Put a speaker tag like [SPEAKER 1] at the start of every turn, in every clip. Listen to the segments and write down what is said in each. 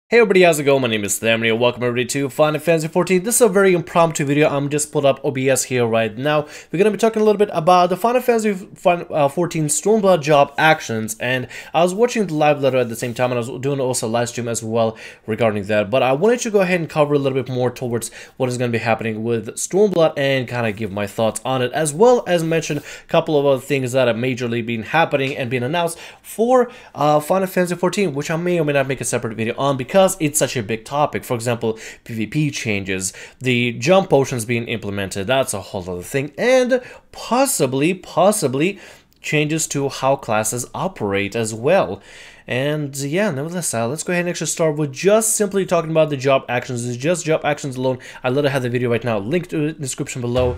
[SPEAKER 1] Hey everybody, how's it going? My name is Thamriyell. Welcome everybody to Final Fantasy XIV. This is a very impromptu video. I'm just pulled up OBS here right now. We're going to be talking a little bit about the Final Fantasy XIV Stormblood job actions, and I was watching the live letter at the same time, and I was doing also a live stream as well regarding that. But I wanted to go ahead and cover a little bit more towards what is going to be happening with Stormblood and kind of give my thoughts on it, as well as mention a couple of other things that have majorly been happening and been announced for Final Fantasy XIV, which I may or may not make a separate video on because it's such a big topic. For example, PvP changes, the jump potions being implemented, that's a whole other thing, and possibly changes to how classes operate as well. And yeah, nevertheless, let's go ahead and actually start with just simply talking about the job actions. It's just job actions alone. I literally have the video right now linked to it in the description below,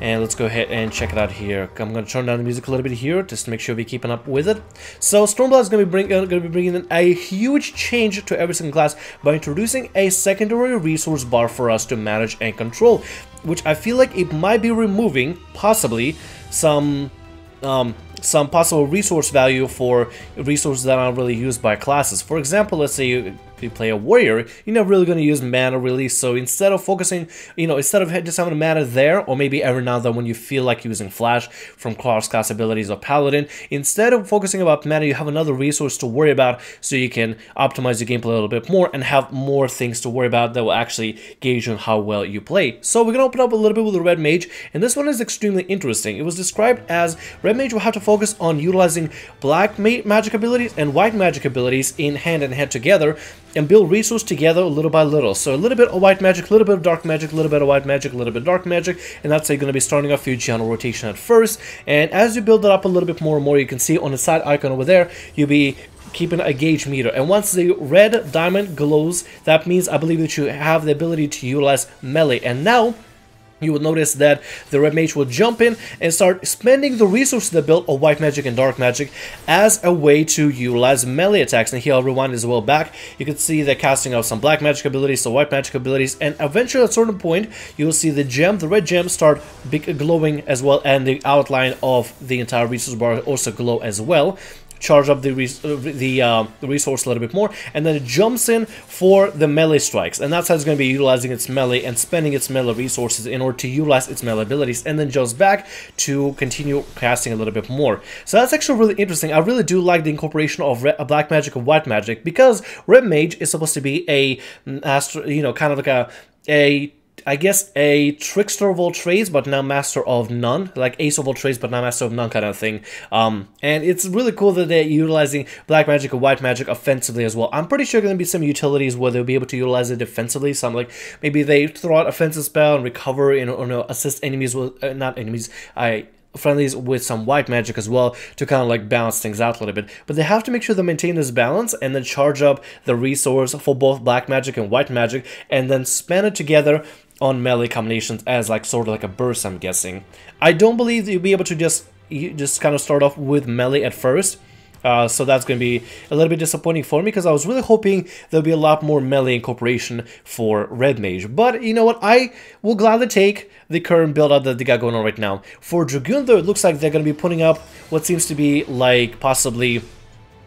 [SPEAKER 1] and let's go ahead and check it out here. I'm going to turn down the music a little bit here just to make sure we're keeping up with it. So Stormblood is going to be bringing in a huge change to every single class by introducing a secondary resource bar for us to manage and control, which I feel like it might be removing possibly some possible resource value for resources that aren't really used by classes. For example, let's say you play a warrior, you're not really going to use mana really, so instead of focusing, instead of just having mana there, or maybe every now and then when you feel like using flash from cross-class abilities or paladin, instead of focusing about mana, you have another resource to worry about, so you can optimize your gameplay a little bit more and have more things to worry about that will actually gauge on how well you play. So we're going to open up a little bit with the Red Mage, and this one is extremely interesting. It was described as Red Mage will have to focus on utilizing black magic abilities and white magic abilities in hand together, and build resource together little by little. So a little bit of white magic, a little bit of dark magic, a little bit of white magic, a little bit of dark magic, and that's going to be starting off your general rotation at first. And as you build it up a little bit more and more, you can see on the side icon over there, you'll be keeping a gauge meter, and once the red diamond glows, that means I believe that you have the ability to utilize melee. And now you will notice that the Red Mage will jump in and start spending the resources they built of white magic and dark magic as a way to utilize melee attacks. And here I'll rewind as well back. You can see they're casting out some black magic abilities, some white magic abilities, and eventually at a certain point you'll see the red gem start glowing as well, and the outline of the entire resource bar also glow as well. Charge up the resource a little bit more, and then it jumps in for the melee strikes, and that's how it's going to be utilizing its melee and spending its melee resources in order to utilize its melee abilities, and then jumps back to continue casting a little bit more. So that's actually really interesting. I really do like the incorporation of black magic and white magic, because Red Mage is supposed to be a master, kind of like I guess a trickster of all trades, but now master of none, like ace of all trades, but now master of none kind of thing. And it's really cool that they're utilizing black magic and white magic offensively as well. I'm pretty sure there are going to be some utilities where they'll be able to utilize it defensively. Some like maybe they throw out offensive spell and recover, or assist enemies with friendlies with some white magic as well to kind of like balance things out a little bit. But they have to make sure they maintain this balance and then charge up the resource for both black magic and white magic, and then spend it together on melee combinations as like sort of like a burst, I'm guessing. I don't believe that you'll be able to just kind of start off with melee at first. So that's going to be a little bit disappointing for me, because I was really hoping there'll be a lot more melee incorporation for Red Mage. But you know what? I will gladly take the current build-up that they got going on right now. For Dragoon, though, it looks like they're going to be putting up what seems to be like possibly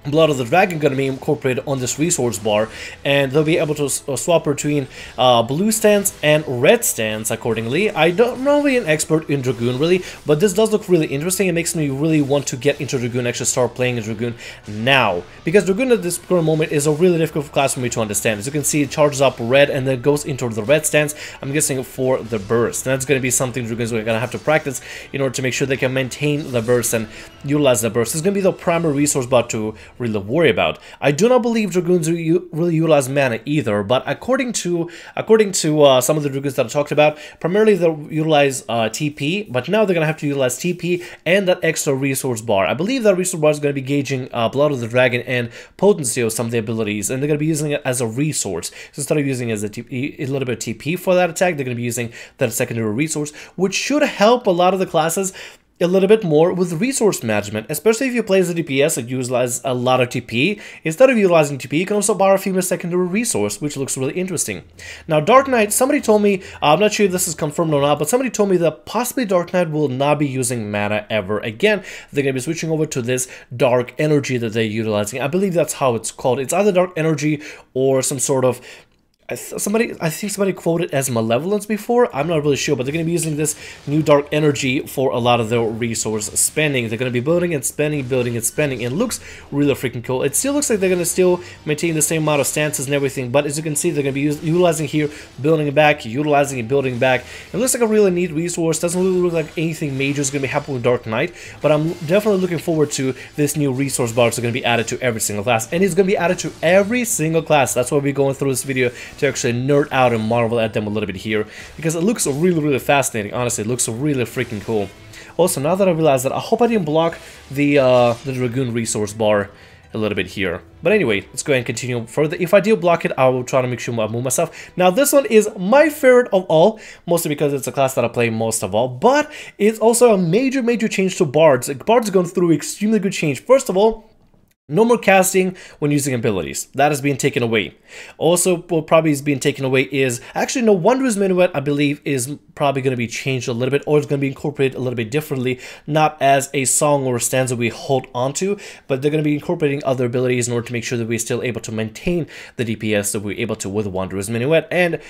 [SPEAKER 1] Blood of the Dragon going to be incorporated on this resource bar, and they'll be able to swap between blue stands and red stands accordingly. I don't know really an expert in Dragoon really, but this does look really interesting. It makes me really want to get into Dragoon, actually start playing Dragoon now, because Dragoon at this current moment is a really difficult class for me to understand. As you can see, it charges up red and then goes into the red stands, I'm guessing for the burst, and that's going to be something Dragoons are going to have to practice in order to make sure they can maintain the burst and utilize the burst. It's going to be the primary resource bar to really worry about. I do not believe Dragoons really utilize mana either, but according to some of the Dragoons that I talked about, primarily they'll utilize TP, but now they're going to have to utilize TP and that extra resource bar. I believe that resource bar is going to be gauging Blood of the Dragon and potency of some of the abilities, and they're going to be using it as a resource. So instead of using it as a little bit of TP for that attack, they're going to be using that secondary resource, which should help a lot of the classes a little bit more with resource management, especially if you play as a DPS that utilizes a lot of TP. Instead of utilizing TP, you can also borrow a female secondary resource, which looks really interesting. Now, Dark Knight, somebody told me, I'm not sure if this is confirmed or not, but somebody told me that possibly Dark Knight will not be using mana ever again. They're going to be switching over to this Dark Energy that they're utilizing. I believe that's how it's called. It's either Dark Energy or some sort of... I think somebody quoted as malevolence before. I'm not really sure, but they're going to be using this new Dark Energy for a lot of their resource spending. They're going to be building and spending, building and spending, and it looks really freaking cool. It still looks like they're going to still maintain the same amount of stances and everything, but as you can see, they're going to be utilizing here, building it back, utilizing and building back. It looks like a really neat resource. Doesn't really look like anything major is going to be happening with Dark Knight, but I'm definitely looking forward to this new resource bar. That's going to be added to every single class, and it's going to be added to every single class. That's why we're going through this video, to actually nerd out and marvel at them a little bit here, because it looks really fascinating. Honestly, it looks really freaking cool. Also, now that I realize that, I hope I didn't block the Dragoon resource bar a little bit here. But anyway, let's go ahead and continue further. If I do block it, I will try to make sure I move myself. Now, this one is my favorite of all, mostly because it's a class that I play most of all, but it's also a major change to Bards. Bards are going through extremely good change. First of all, no more casting when using abilities. That is being taken away. Also, what probably is being taken away is... Actually, no, Wondrous Minuet, I believe, is probably going to be changed a little bit, or it's going to be incorporated a little bit differently. Not as a song or a stanza we hold onto, but they're going to be incorporating other abilities in order to make sure that we're still able to maintain the DPS that we're able to with Wondrous Minuet. And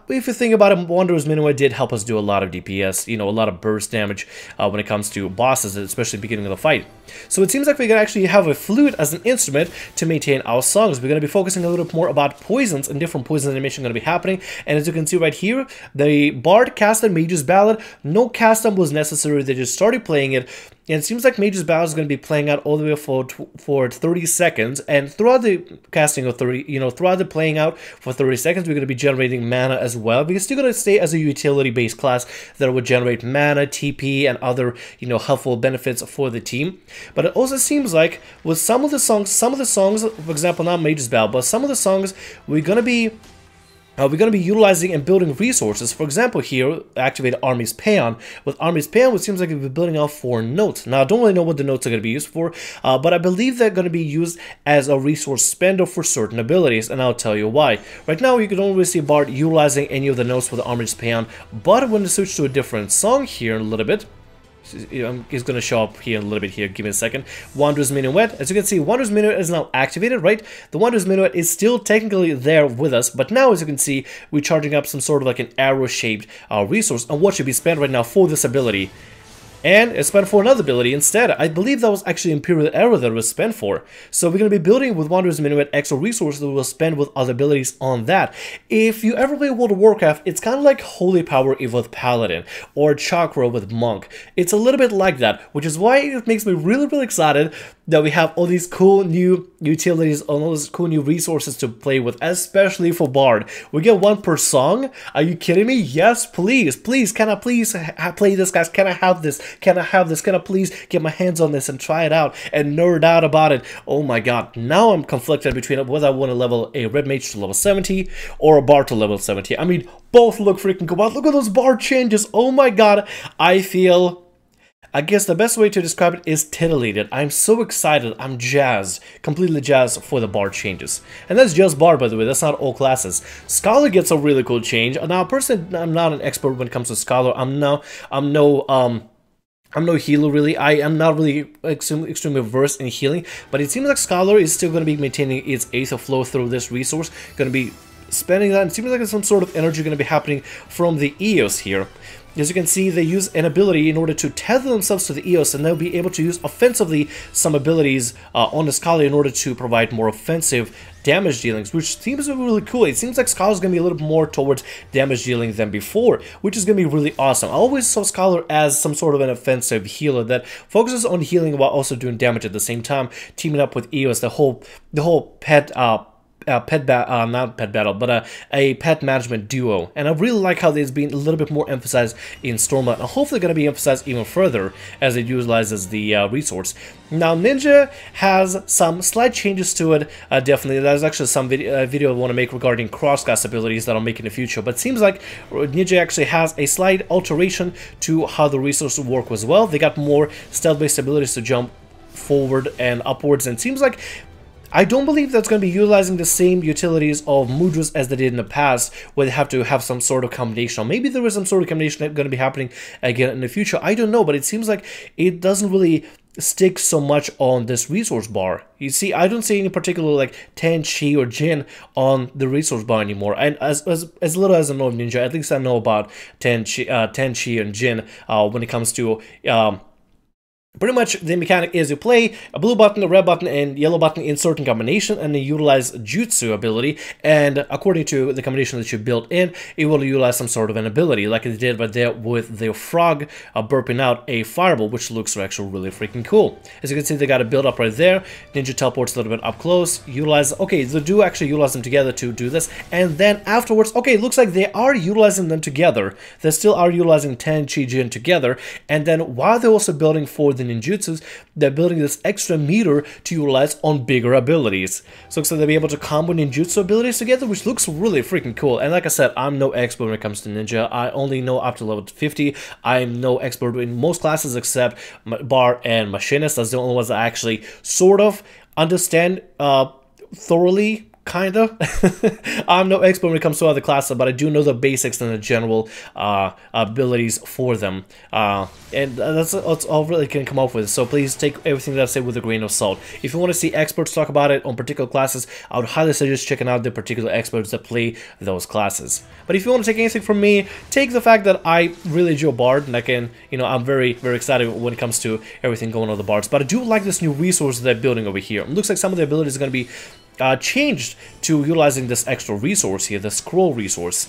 [SPEAKER 1] if you think about it, Wondrous Minuet did help us do a lot of DPS, you know, a lot of burst damage when it comes to bosses, especially beginning of the fight. So it seems like we're going to actually have a flute as an instrument to maintain our songs. We're going to be focusing a little bit more about poisons, and different poison animation going to be happening. And as you can see right here, the Bard casted Mage's Ballad. No cast them was necessary, they just started playing it. And it seems like Mage's Ballad is going to be playing out all the way for 30 seconds, and throughout the casting of 30, you know, throughout the playing out for 30 seconds, we're going to be generating mana as well. We're still going to stay as a utility-based class that would generate mana, TP, and other, you know, helpful benefits for the team. But it also seems like with some of the songs, for example, not Mage's Ballad, but some of the songs we're going to be utilizing and building resources. For example, here, activate Army's Paean. With Army's Paean, it seems like we're building out 4 notes. Now, I don't really know what the notes are going to be used for, but I believe they're going to be used as a resource spender for certain abilities, and I'll tell you why. Right now, you can only really see Bard utilizing any of the notes for the Army's Paean, but when we switch to a different song here in a little bit, it's going to show up here in a little bit here. Give me a second. Wondrous Minuet. As you can see, Wondrous Minuet is now activated, right? The Wondrous Minuet is still technically there with us, but now, as you can see, we're charging up some sort of like an arrow-shaped resource on what should be spent right now for this ability. And it's spent for another ability instead. I believe that was actually Imperial Arrow that it was spent for. So we're going to be building with Wondrous Minuet extra resources that we'll spend with other abilities on that. If you ever play World of Warcraft, it's kind of like Holy Power with Paladin, or Chakra with Monk. It's a little bit like that, which is why it makes me really excited that we have all these cool new utilities, all those cool new resources to play with, especially for Bard. We get 1 per song? Are you kidding me? Yes, please, can I please play this, guys? Can I have this? Can I have this? Can I please get my hands on this and try it out and nerd out about it? Oh my god, now I'm conflicted between whether I want to level a Red Mage to level 70 or a Bard to level 70. I mean, both look freaking cool, but look at those Bard changes. Oh my god, I guess the best way to describe it is titillated. I'm so excited, I'm jazzed, completely jazzed for the Bard changes. And that's just Bard, by the way, that's not all classes. Scholar gets a really cool change. Now, personally, I'm not an expert when it comes to Scholar. I'm no healer, really. I am not really extremely versed in healing, but it seems like Scholar is still going to be maintaining its Aether flow through this resource, going to be spending that. It seems like there's some sort of energy going to be happening from the Eos here. As you can see, they use an ability in order to tether themselves to the Eos, and they'll be able to use offensively some abilities on the Scholar in order to provide more offensive damage dealings, which seems really cool. It seems like Scholar's going to be a little bit more towards damage dealing than before, which is going to be really awesome. I always saw Scholar as some sort of an offensive healer that focuses on healing while also doing damage at the same time, teaming up with Eos, the whole pet not pet battle, but a pet management duo. And I really like how there's been a little bit more emphasized in Stormblood, and hopefully going to be emphasized even further as it utilizes the resource. Now, Ninja has some slight changes to it, definitely. There's actually some video I want to make regarding cross-class abilities that I'll make in the future, but it seems like Ninja actually has a slight alteration to how the resources work as well. They got more stealth-based abilities to jump forward and upwards, and it seems like I don't believe that's going to be utilizing the same utilities of mudras as they did in the past, where they have to have some sort of combination. Or maybe there is some sort of combination that's going to be happening again in the future. I don't know, but it seems like it doesn't really stick so much on this resource bar. You see, I don't see any particular like Ten, Chi, or Jin on the resource bar anymore. And as little as I know of Ninja, at least I know about Ten, Chi, and Jin when it comes to pretty much the mechanic is you play a blue button, a red button, and yellow button in certain combination, and then utilize jutsu ability, and according to the combination that you built in, it will utilize some sort of an ability, like it did right there with the frog burping out a fireball, which looks actually really freaking cool. As you can see, they got a build up right there. Ninja teleports a little bit up close, utilize, okay, they do actually utilize them together to do this, and then afterwards, okay, it looks like they are utilizing them together. They still are utilizing Ten, Chi, Jin together, and then while they're also building for the ninjutsus, they're building this extra meter to utilize on bigger abilities. So they'll be able to combo ninjutsu abilities together, which looks really freaking cool. And like I said, I'm no expert when it comes to ninja. I only know up to level 50. I'm no expert in most classes except Bard and Machinist. That's the only ones that I actually sort of understand thoroughly. Kinda. I'm no expert when it comes to other classes, but I do know the basics and the general abilities for them. And that's all really can come up with. So please take everything that I say with a grain of salt. If you want to see experts talk about it on particular classes, I would highly suggest checking out the particular experts that play those classes. But if you want to take anything from me, take the fact that I really enjoy Bard, and I can, you know, I'm very, very excited when it comes to everything going on the Bards. But I do like this new resource that they're building over here. It looks like some of the abilities are going to be changed to utilizing this extra resource here, the scroll resource,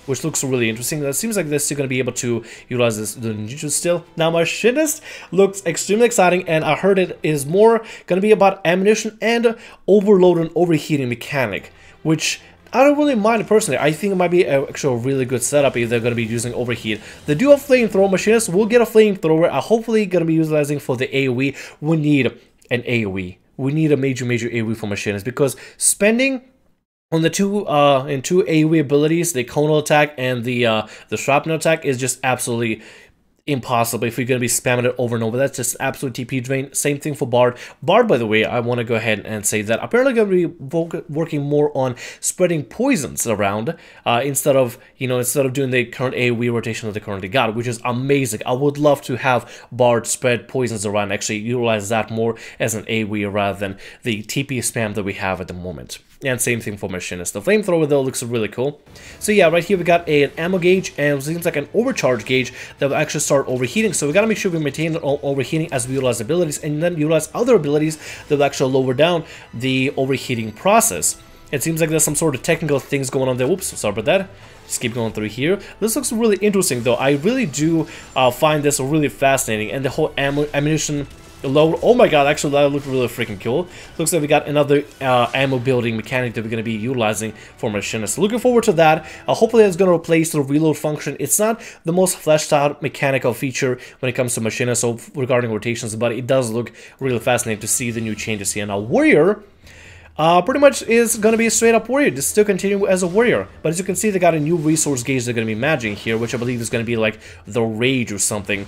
[SPEAKER 1] which looks really interesting. It seems like they're still going to be able to utilize this the ninja still. Now, Machinist looks extremely exciting, and I heard it is more going to be about ammunition and overload and overheating mechanic, which I don't really mind personally. I think it might be actually a really good setup if they're going to be using overheat. They do have flamethrower. Machinist will get a flamethrower. Hopefully going to be utilizing for the AoE. We need an AoE. We need a major AoE for Machinist, because spending on the two AoE abilities, the conal attack and the shrapnel attack, is just absolutely impossible if you're going to be spamming it over and over. That's just absolute TP drain. Same thing for Bard. Bard, by the way, I want to go ahead and say that apparently going to be working more on spreading poisons around instead of doing the current AoE rotation that they currently got, which is amazing. I would love to have Bard spread poisons around, actually utilize that more as an AoE rather than the TP spam that we have at the moment. And same thing for Machinist. The flamethrower though looks really cool. So yeah, right here we got an ammo gauge, and it seems like an overcharge gauge that will actually start overheating. So we gotta make sure we maintain overheating as we utilize abilities, and then utilize other abilities that will actually lower down the overheating process. It seems like there's some sort of technical things going on there. Whoops, sorry about that. Just keep going through here. This looks really interesting though. I really do find this really fascinating, and the whole ammunition load. Oh my god, actually that looked really freaking cool. Looks like we got another ammo building mechanic that we're going to be utilizing for Machinist. Looking forward to that. Hopefully it's going to replace the reload function. It's not the most fleshed out mechanical feature when it comes to Machinist, so regarding rotations, but it does look really fascinating to see the new changes here. Now Warrior pretty much is going to be a straight up Warrior. Just still continue as a Warrior. But as you can see, they got a new resource gauge they're going to be matching here, which I believe is going to be like the Rage or something.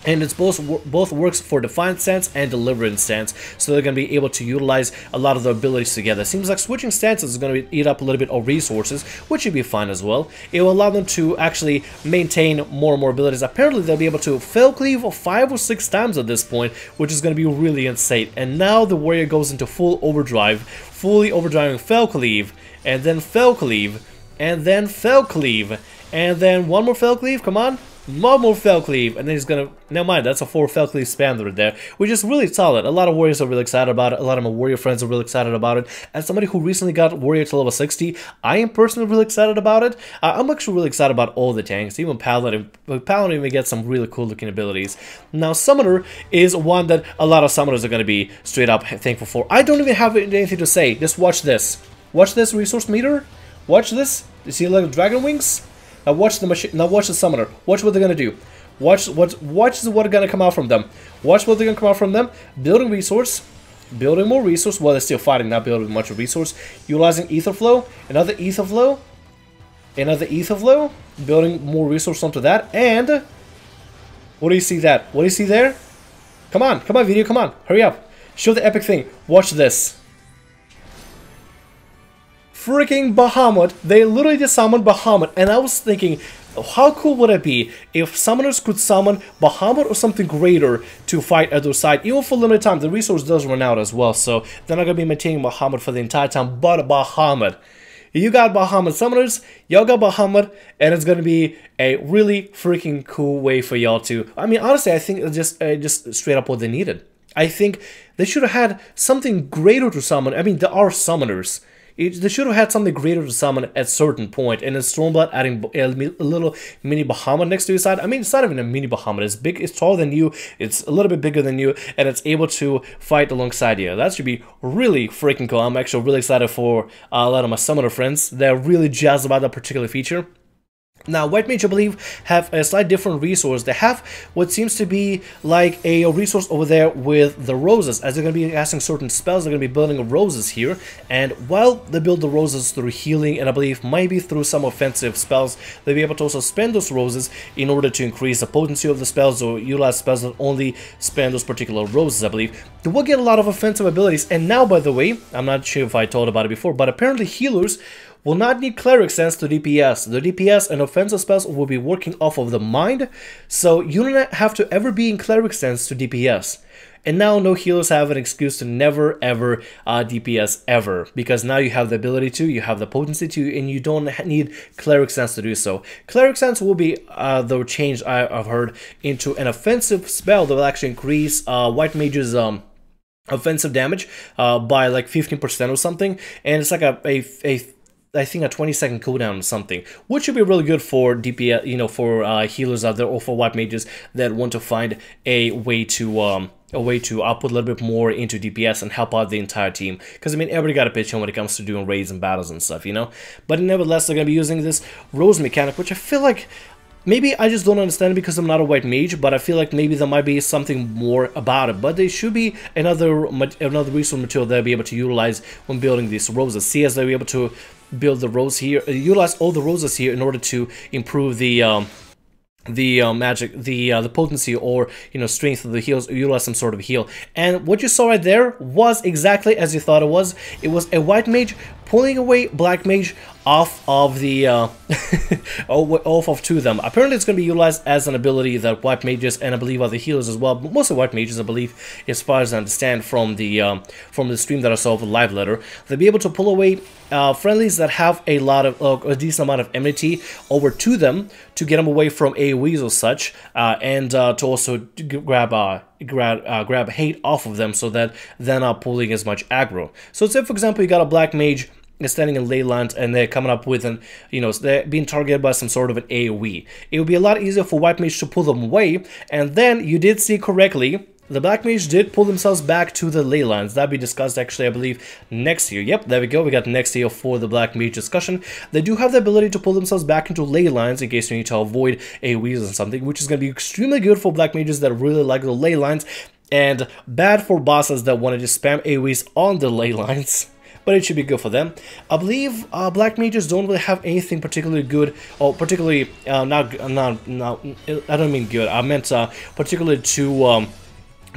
[SPEAKER 1] And it's both works for Defiant stance and Deliverance stance, so they're going to be able to utilize a lot of the abilities together. Seems like switching stances is going to eat up a little bit of resources, which should be fine as well. It will allow them to actually maintain more and more abilities. Apparently they'll be able to Fell Cleave 5 or 6 times at this point, which is going to be really insane. And now the Warrior goes into full overdrive, fully overdriving Fell Cleave, and then Fell Cleave, and then Fell Cleave, and then one more Fell Cleave, come on. One more Fell Cleave, and then he's gonna... Never mind, that's a 4 Fell Cleave spam right there, which is really solid. A lot of Warriors are really excited about it. A lot of my Warrior friends are really excited about it. As somebody who recently got Warrior to level 60, I am personally really excited about it. I'm actually really excited about all the tanks, even Paladin. Paladin even gets some really cool looking abilities. Now, Summoner is one that a lot of Summoners are going to be straight up thankful for. I don't even have anything to say. Just watch this. Watch this resource meter. Watch this. You see like dragon wings? Now watch the machine. Now watch the summoner. Watch what they're gonna do. Watch what's gonna come out from them. Watch what they're gonna come out from them. Building resource. Building more resource. Well, they're still fighting, not building much of resource. Utilizing ether flow. Another ether flow. Another ether flow. Building more resource onto that. And what do you see that? What do you see there? Come on, video, come on. Hurry up. Show the epic thing. Watch this. Freaking Bahamut. They literally just summoned Bahamut, and I was thinking, how cool would it be if summoners could summon Bahamut or something greater to fight at their side, even for limited time. The resource does run out as well, so they're not going to be maintaining Bahamut for the entire time, but Bahamut. You got Bahamut summoners, y'all got Bahamut, and it's going to be a really freaking cool way for y'all to... I mean, honestly, I think it's just straight up what they needed. I think they should have had something greater to summon. I mean, there are summoners. They should have had something greater to summon at a certain point. And in Stormblood, adding a little mini Bahamut next to his side. I mean, it's not even a mini Bahamut. It's big, it's taller than you, it's a little bit bigger than you, and it's able to fight alongside you. That should be really freaking cool. I'm actually really excited for a lot of my summoner friends. They're really jazzed about that particular feature. Now, White Mage, I believe, have a slightly different resource. They have what seems to be like a resource over there with the roses, as they're going to be casting certain spells. They're going to be building roses here, and while they build the roses through healing, and I believe maybe through some offensive spells, they'll be able to also spend those roses in order to increase the potency of the spells, or utilize spells that only spend those particular roses, I believe. They will get a lot of offensive abilities, and now, by the way, I'm not sure if I told about it before, but apparently healers will not need cleric sense to DPS. The DPS and offensive spells will be working off of the mind, so you don't have to ever be in cleric sense to DPS. And now no healers have an excuse to never ever DPS ever, because now you have the ability to, you have the potency to, and you don't need cleric sense to do so. Cleric sense will be the change I've heard into an offensive spell that will actually increase White Mage's offensive damage by like 15% or something, and it's like I think a 20-second cooldown or something, which should be really good for DPS, you know, for healers out there, or for White Mages that want to find a way to output a little bit more into DPS and help out the entire team. Because I mean, everybody got a pitch in when it comes to doing raids and battles and stuff, you know. But nevertheless, they're gonna be using this rose mechanic, which I feel like maybe I just don't understand it because I'm not a White Mage, but I feel like maybe there might be something more about it. But there should be another resource material they'll be able to utilize when building these roses. See, as they'll be able to build the rose here, utilize all the roses here in order to improve the magic, the potency, or you know, strength of the heals, utilize some sort of heal. And what you saw right there was exactly as you thought it was. It was a White Mage pulling away Black Mage off of the off of two of them. Apparently it's going to be utilized as an ability that White Mages, and I believe other healers as well, but mostly White Mages, I believe, as far as I understand from the stream that I saw of the live letter, they'll be able to pull away friendlies that have a lot of a decent amount of enmity over to them, to get them away from AoEs or such, and to also grab hate off of them, so that they're not pulling as much aggro. So say for example you got a Black Mage is standing in ley lines and they're coming up with an, you know, they're being targeted by some sort of an AoE. It would be a lot easier for White Mage to pull them away, and then you did see correctly, the Black Mage did pull themselves back to the ley lines. That'll be discussed actually, I believe, next year. Yep, there we go. We got next year for the Black Mage discussion. They do have the ability to pull themselves back into ley lines in case you need to avoid AoEs or something, which is going to be extremely good for Black Mages that really like the ley lines, and bad for bosses that want to just spam AoEs on the ley lines. But it should be good for them. I believe Black Mages don't really have anything particularly good, or particularly I don't mean good. I meant particularly to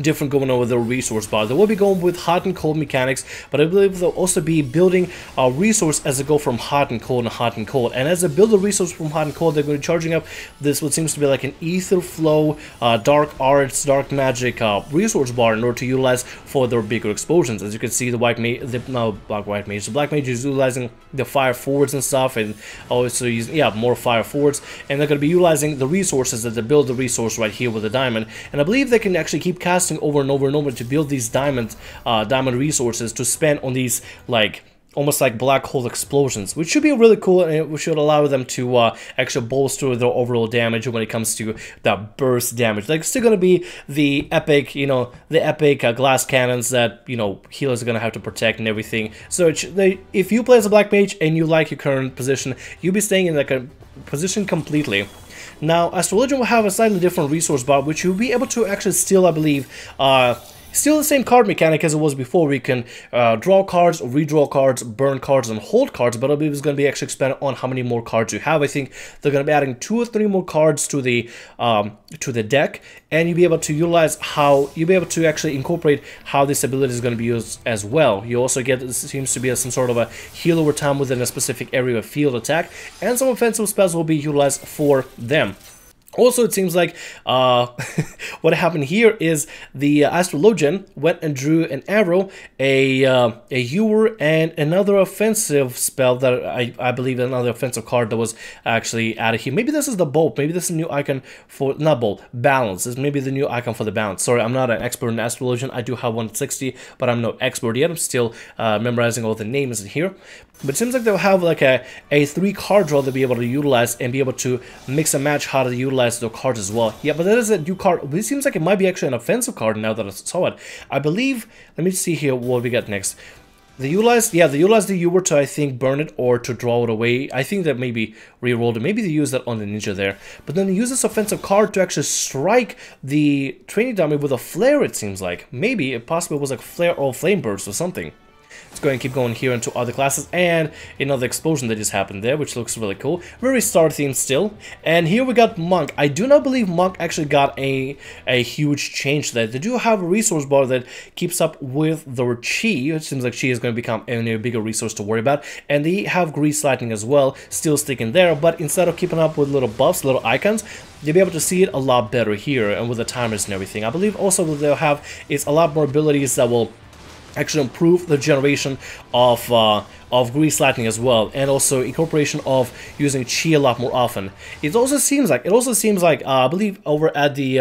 [SPEAKER 1] different going over the resource bar. They will be going with hot and cold mechanics, but I believe they'll also be building a resource as they go from hot and cold and hot and cold. And as they build a resource from hot and cold, they're going to be charging up this what seems to be like an ether flow, dark arts, dark magic resource bar in order to utilize for their bigger explosions. As you can see, the Black Mage, the Black Mage is utilizing the fire forwards and stuff, and also using more fire forwards. And they're going to be utilizing the resources that they build the resource right here with the diamond. And I believe they can actually keep casting over and over and over to build these diamond resources to spend on these like almost like black hole explosions, which should be really cool, and it should allow them to actually bolster their overall damage when it comes to that burst damage. Like, it's still gonna be the epic, you know, the epic glass cannons that, you know, healers are gonna have to protect and everything. So if you play as a black mage and you like your current position, you'll be staying in like a position completely. Now, Astrologian will have a slightly different resource bar, which you'll be able to actually still, I believe, still the same card mechanic as it was before. We can draw cards, redraw cards, burn cards, and hold cards, but I believe it's going to be actually expanded on how many more cards you have. I think they're going to be adding 2 or 3 more cards to the deck, and you'll be able to utilize you'll be able to actually incorporate how this ability is going to be used as well. You also get, this seems to be some sort of a heal over time within a specific area of field attack, and some offensive spells will be utilized for them. Also, it seems like what happened here is the Astrologian went and drew an arrow, a Ewer, and another offensive spell that I believe another offensive card that was actually added here. Maybe this is the bolt. Maybe this is a new icon for, not bolt, balance. This may be the new icon for the balance. Sorry, I'm not an expert in Astrologian. I do have 160, but I'm no expert yet. I'm still memorizing all the names in here. But it seems like they'll have like a 3-card draw to be able to utilize and be able to mix and match how to utilize their cards as well. Yeah, but that is a new card. It seems like it might be actually an offensive card now that I saw it. I believe, let me see here what we got next. They utilize the Ewer to, I think, burn it or to draw it away. I think that maybe rerolled it. Maybe they use that on the ninja there. But then they use this offensive card to actually strike the training dummy with a flare, it seems like. Maybe it possibly was like flare or flame burst or something. Let's go ahead and keep going here into other classes, and another explosion that just happened there, which looks really cool. Very star themed still. And here we got Monk. I do not believe Monk actually got a huge change there. They do have a resource bar that keeps up with their Chi. It seems like Chi is going to become a bigger resource to worry about. And they have Grease Lightning as well, still sticking there, but instead of keeping up with little buffs, little icons, you'll be able to see it a lot better here, and with the timers and everything. I believe also what they'll have is a lot more abilities that will actually improve the generation of Grease Lightning as well, and also incorporation of using Chi a lot more often. It also seems like I believe over at the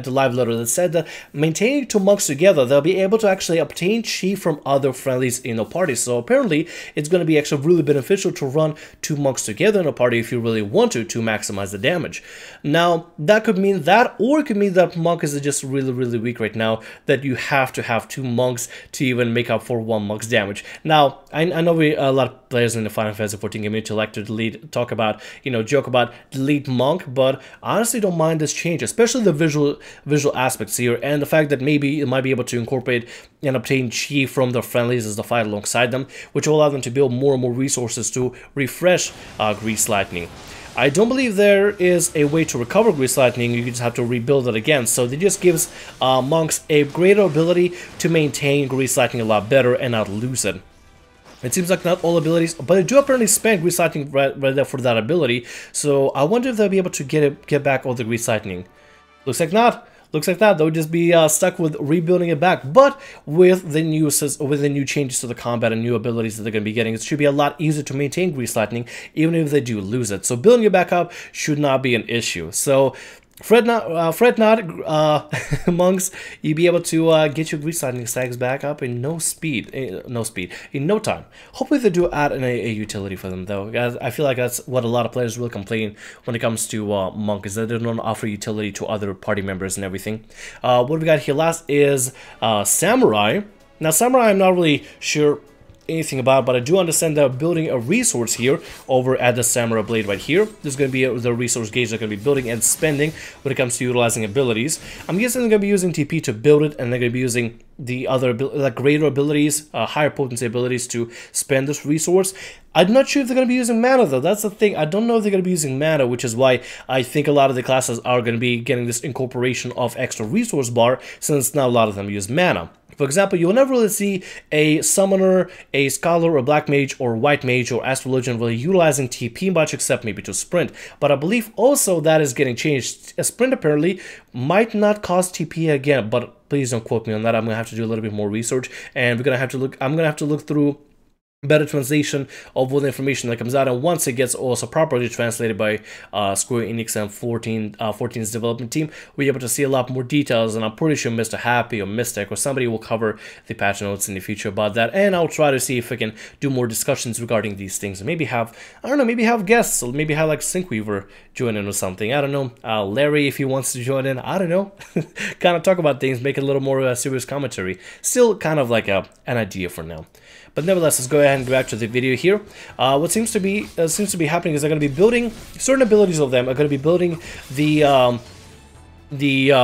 [SPEAKER 1] live letter that said that maintaining 2 monks together, they'll be able to actually obtain Chi from other friendlies in a party. So apparently it's going to be actually really beneficial to run 2 monks together in a party if you really want to maximize the damage. Now that could mean that, or it could mean that monk is just really weak right now, that you have to have 2 monks to even make up for 1 monk's damage. Now I know a lot of players in the Final Fantasy 14 community like to joke about delete monk, but I honestly don't mind this change, especially the visual aspects here, and the fact that maybe it might be able to incorporate and obtain Chi from their friendlies as they fight alongside them, which will allow them to build more and more resources to refresh Grease Lightning. I don't believe there is a way to recover Grease Lightning. You just have to rebuild it again. So it just gives monks a greater ability to maintain Grease Lightning a lot better and not lose it. It seems like not all abilities, but they do apparently spend Grease Lightning right there for that ability. So I wonder if they'll be able to get back all the Grease Lightning. Looks like not. Looks like that they'll just be stuck with rebuilding it back, but with the new changes to the combat and new abilities that they're going to be getting, it should be a lot easier to maintain Grease Lightning, even if they do lose it. So building it back up should not be an issue. So fret not, monks. You'll be able to get your Grease Lightning stacks back up in no time. Hopefully they do add a utility for them though, guys. I feel like that's what a lot of players will complain when it comes to monk, is that they don't offer utility to other party members and everything. What we got here last is Samurai. Now Samurai, I'm not really sure anything about, but I do understand they're building a resource here over at the Samurai Blade right here. There's going to be the resource gauge they're going to be building and spending when it comes to utilizing abilities. I'm guessing they're going to be using TP to build it, and they're going to be using the other greater abilities, higher potency abilities to spend this resource. I'm not sure if they're going to be using mana though. That's the thing. I don't know if they're going to be using mana, which is why I think a lot of the classes are going to be getting this incorporation of extra resource bar, since now a lot of them use mana. For example, you'll never really see a summoner, a scholar, or black mage, or white mage, or astrologian really utilizing TP much, except maybe to sprint. But I believe also that is getting changed. A sprint apparently might not cost TP again, but please don't quote me on that. I'm gonna have to do a little bit more research, and I'm gonna have to look through better translation of all the information that comes out, and once it gets also properly translated by Square Enix and 14's development team, we're able to see a lot more details, and I'm pretty sure Mr. Happy or Mystic or somebody will cover the patch notes in the future about that, and I'll try to see if I can do more discussions regarding these things, and maybe have, I don't know, maybe have guests, or maybe have like Syncweaver join in or something, I don't know, Larry if he wants to join in, I don't know, kind of talk about things, make it a little more serious commentary, still kind of like an idea for now. But nevertheless, let's go ahead and go back to the video here. What seems to be happening is they're going to be building certain abilities of them. Are going to be building the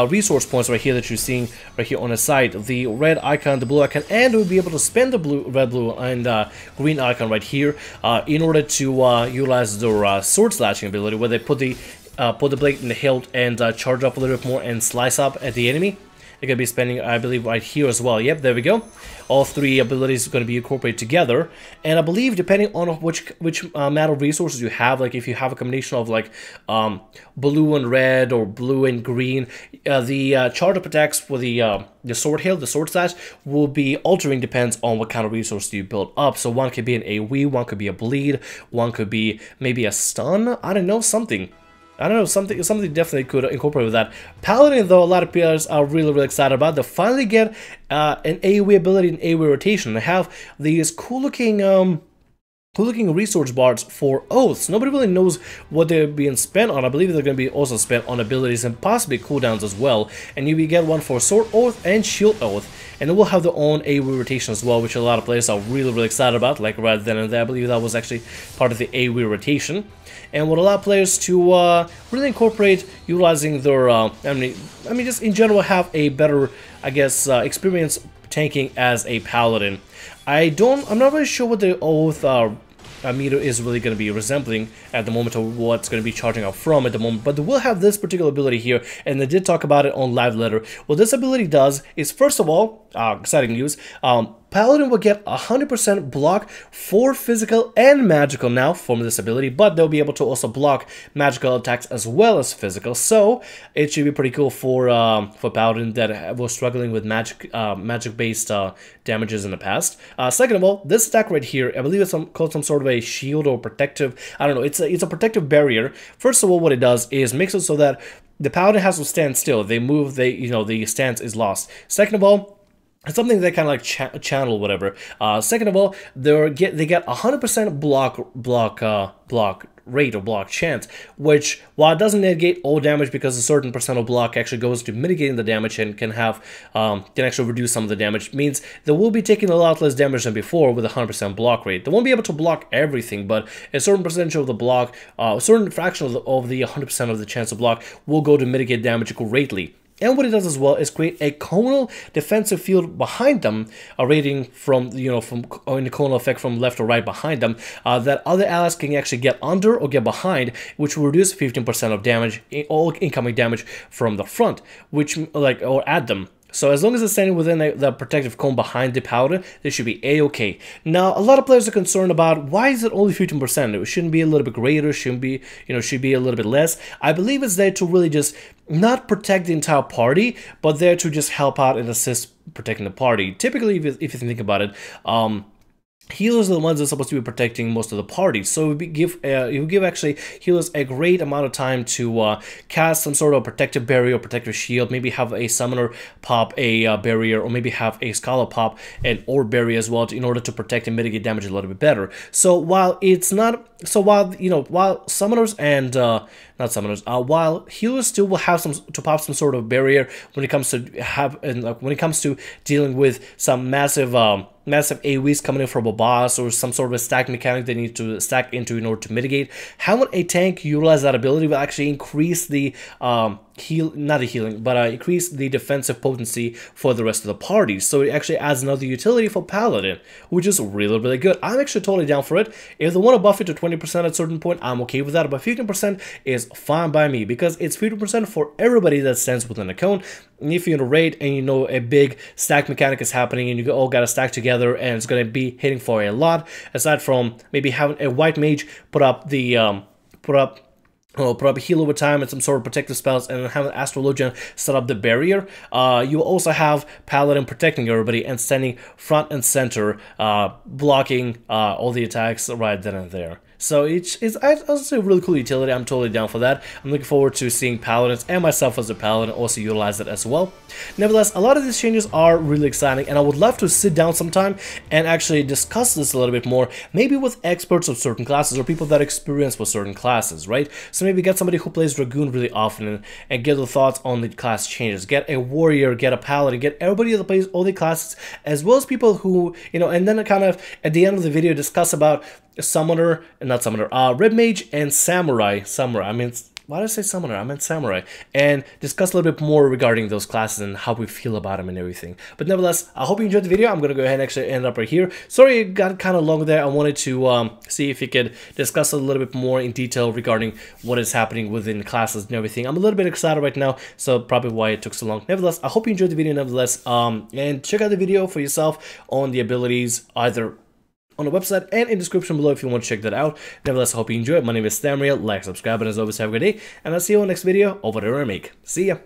[SPEAKER 1] resource points right here that you're seeing right here on the side. The red icon, the blue icon, and we'll be able to spend the red, blue, and green icon right here in order to utilize their sword slashing ability, where they put the blade in the hilt and charge up a little bit more and slice up at the enemy. They're going to be spending, I believe, right here as well. Yep, there we go. All three abilities are going to be incorporated together. And I believe, depending on which amount of resources you have, like if you have a combination of like blue and red or blue and green, the charge up attacks for the sword hilt, the sword slash, will be altering, depends on what kind of resource you build up. So one could be an AoE, one could be a bleed, one could be maybe a stun. I don't know, something. I don't know, something definitely could incorporate with that. Paladin, though, a lot of players are really excited about. They finally get an AoE ability and AoE rotation. They have these cool looking resource bars for oaths. Nobody really knows what they're being spent on. I believe they're going to be also spent on abilities and possibly cooldowns as well. And you will get one for sword oath and shield oath. And it will have their own AoE rotation as well, which a lot of players are really excited about. Like right then and there, I believe that was actually part of the AoE rotation. And would allow players to really incorporate utilizing their, I mean, just in general have a better, I guess, experience tanking as a paladin. I'm not really sure what the oath meter is really going to be resembling at the moment, or what's going to be charging up from at the moment, but they will have this particular ability here, and they did talk about it on Live Letter. What this ability does is, first of all, exciting news, Paladin will get 100% block for physical and magical now from this ability, but they'll be able to also block magical attacks as well as physical, so it should be pretty cool for Paladin that was struggling with magic-based damages in the past. Second of all, this attack right here, I believe it's called some sort of a shield or protective, I don't know, it's a protective barrier. First of all, what it does is makes it so that the Paladin has to stand still. They move, the stance is lost. Second of all, it's something they kind of like channel, whatever. Second of all, they get 100% block rate or block chance, which, while it doesn't negate all damage because a certain percent of block actually goes to mitigating the damage and can actually reduce some of the damage, means they will be taking a lot less damage than before with a 100% block rate. They won't be able to block everything, but a certain percentage of the block, a certain fraction of the 100% of the chance of block will go to mitigate damage greatly. And what it does as well is create a conal defensive field behind them, rating from, in the conal effect from left or right behind them, that other allies can actually get under or get behind, which will reduce 15% of damage, all incoming damage from the front, which, or add them. So as long as it's standing within the protective cone behind the Paladin, they should be a-okay. Now, a lot of players are concerned about, why is it only 15%? It shouldn't be a little bit greater, should be a little bit less. I believe it's there to really just not protect the entire party, but there to just help out and assist protecting the party. Typically, if you think about it, healers are the ones that are supposed to be protecting most of the party, so it will give actually healers a great amount of time to cast some sort of protective barrier or protective shield, maybe have a summoner pop a barrier, or maybe have a scholar pop an orb barrier as well in order to protect and mitigate damage a little bit better. So while it's not, while summoners and while healers still will have to pop some sort of barrier when it comes to dealing with some massive AoEs coming in from a boss, or some sort of a stack mechanic they need to stack into in order to mitigate. Having a tank utilize that ability will actually increase the increase the defensive potency for the rest of the party. So it actually adds another utility for Paladin, which is really good. I'm actually totally down for it. If they want to buff it to 20% at a certain point, I'm okay with that, but 15% is fine by me, because it's 50% for everybody that stands within the cone. And if you're in a raid and a big stack mechanic is happening and you all got to stack together and it's going to be hitting for a lot, aside from maybe having a white mage put up probably heal over time and some sort of protective spells, and have an Astrologian set up the barrier. You will also have Paladin protecting everybody and standing front and center, blocking all the attacks right then and there. So it's a really cool utility. I'm totally down for that. I'm looking forward to seeing Paladins and myself as a Paladin also utilize it as well. Nevertheless, a lot of these changes are really exciting, and I would love to sit down sometime and actually discuss this a little bit more, maybe with experts of certain classes or people that experience with certain classes, right? So maybe get somebody who plays Dragoon really often and get their thoughts on the class changes. Get a Warrior, get a Paladin, get everybody that plays all the classes, as well as people who, you know, and then kind of at the end of the video discuss about Summoner, not Summoner, Red Mage and Samurai. I mean, why did I say Summoner? I meant Samurai. And discuss a little bit more regarding those classes and how we feel about them and everything. But nevertheless, I hope you enjoyed the video. I'm going to go ahead and actually end up right here. Sorry it got kind of long there. I wanted to see if we could discuss a little bit more in detail regarding what is happening within classes and everything. I'm a little bit excited right now, so probably why it took so long. Nevertheless, I hope you enjoyed the video nevertheless. And check out the video for yourself on the abilities, either on the website and in the description below if you want to check that out. Nevertheless, I hope you enjoy it. My name is Thamriyell. Like, subscribe, and as always, have a good day. And I'll see you on the next video over there, Mage. See ya.